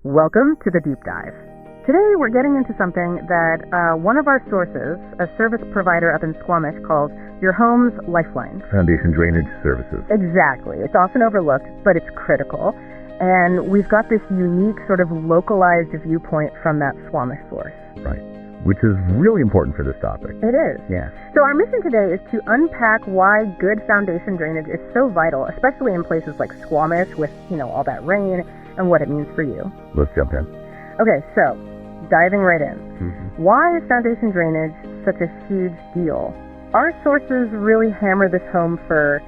Welcome to the Deep Dive. Today we're getting into something that one of our sources, a service provider up in Squamish, calls your home's lifeline. Foundation drainage services. Exactly. It's often overlooked, but it's critical. And we've got this unique sort of localized viewpoint from that Squamish source. Right. Which is really important for this topic. It is. Yeah. So our mission today is to unpack why good foundation drainage is so vital, especially in places like Squamish with, all that rain and what it means for you. Let's jump in. Okay, so diving right in. Mm-hmm. Why is foundation drainage such a huge deal? Our sources really hammer this home for,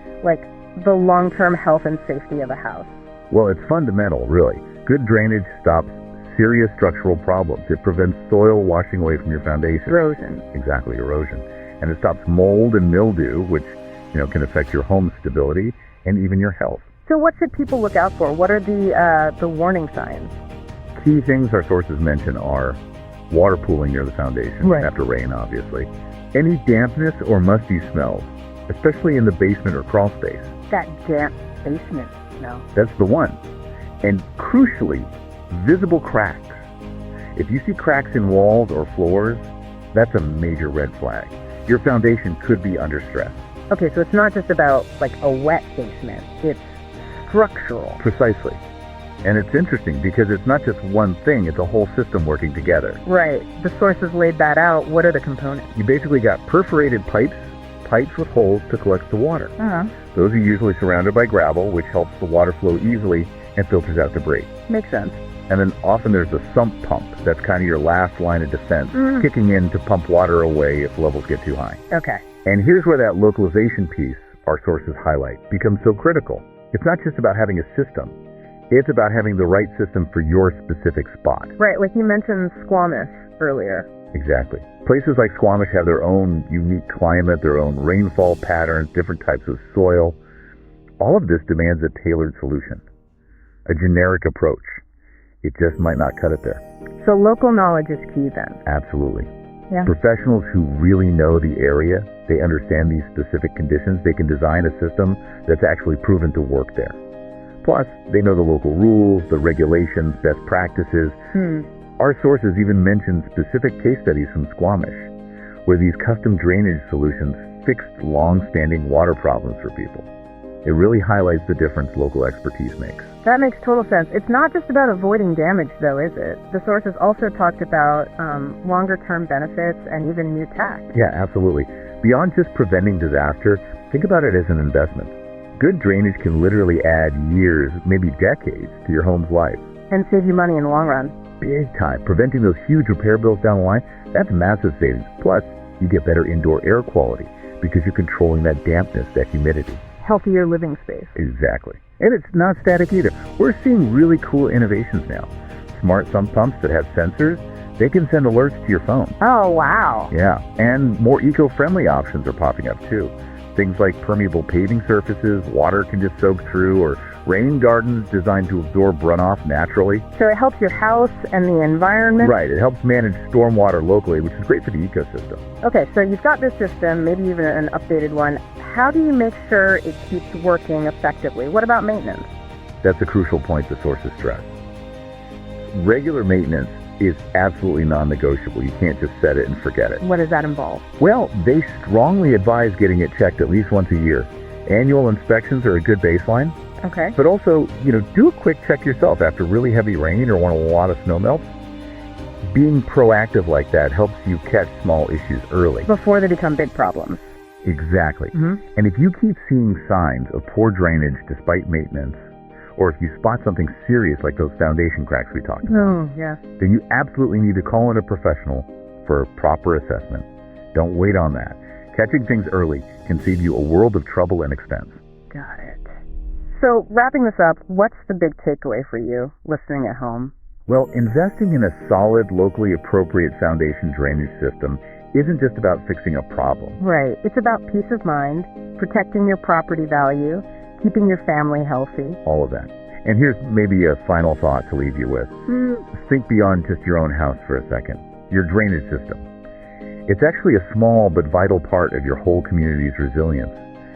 the long-term health and safety of a house. Well, it's fundamental, really. Good drainage stops serious structural problems. It prevents soil washing away from your foundation. Erosion. Exactly, erosion. And it stops mold and mildew, which, can affect your home stability and even your health. So what should people look out for? What are the warning signs? Key things our sources mention are water pooling near the foundation, right, after rain, obviously. Any dampness or musty smells, especially in the basement or crawl space. That damp basement smell. That's the one. And crucially, visible cracks. If you see cracks in walls or floors, that's a major red flag. Your foundation could be under stress. Okay, so it's not just about a wet basement. It's structural. Precisely. And it's interesting because it's not just one thing, it's a whole system working together. Right. The sources laid that out. What are the components? You basically got perforated pipes with holes to collect the water. Uh-huh. Those are usually surrounded by gravel, which helps the water flow easily and filters out debris. Makes sense. And then often there's a sump pump. That's kind of your last line of defense, kicking in to pump water away if levels get too high. Okay. And here's where that localization piece our sources highlight becomes so critical. It's not just about having a system. It's about having the right system for your specific spot. Right, like you mentioned Squamish earlier. Exactly. Places like Squamish have their own unique climate, their own rainfall patterns, different types of soil. All of this demands a tailored solution, a generic approach. It just might not cut it there. So local knowledge is key then. Absolutely. Yeah. Professionals who really know the area, they understand these specific conditions, they can design a system that's actually proven to work there. Plus, they know the local rules, the regulations, best practices. Our sources even mention specific case studies from Squamish, where these custom drainage solutions fixed long-standing water problems for people. It really highlights the difference local expertise makes. That makes total sense. It's not just about avoiding damage, though, is it? The sources also talked about longer-term benefits and even new tech. Yeah, absolutely. Beyond just preventing disaster, think about it as an investment. Good drainage can literally add years, maybe decades, to your home's life. And save you money in the long run. Big time. Preventing those huge repair bills down the line, that's massive savings. Plus, you get better indoor air quality because you're controlling that dampness, that humidity. Healthier living space. Exactly. And it's not static either. We're seeing really cool innovations now. Smart sump pumps that have sensors, they can send alerts to your phone. Oh, wow. Yeah. And more eco-friendly options are popping up too. Things like permeable paving surfaces, water can just soak through, or rain gardens designed to absorb runoff naturally. So it helps your house and the environment? Right. It helps manage stormwater locally, which is great for the ecosystem. Okay, so you've got this system, maybe even an updated one. How do you make sure it keeps working effectively? What about maintenance? That's a crucial point the sources stress. Regular maintenance is absolutely non-negotiable. You can't just set it and forget it. What does that involve? Well, they strongly advise getting it checked at least once a year. Annual inspections are a good baseline. Okay. But also, do a quick check yourself after really heavy rain or when a lot of snow melts. Being proactive like that helps you catch small issues early. Before they become big problems. Exactly. Mm-hmm. And if you keep seeing signs of poor drainage despite maintenance, or if you spot something serious like those foundation cracks we talked about, oh, yeah, then you absolutely need to call in a professional for a proper assessment. Don't wait on that. Catching things early can save you a world of trouble and expense. Got it. So, wrapping this up, what's the big takeaway for you listening at home? Well, investing in a solid, locally appropriate foundation drainage system isn't just about fixing a problem. Right. It's about peace of mind, protecting your property value, keeping your family healthy. All of that. And here's maybe a final thought to leave you with. Think beyond just your own house for a second. Your drainage system. It's actually a small but vital part of your whole community's resilience.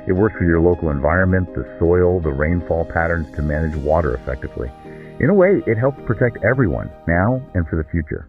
It works with your local environment, the soil, the rainfall patterns to manage water effectively. In a way, it helps protect everyone, now and for the future.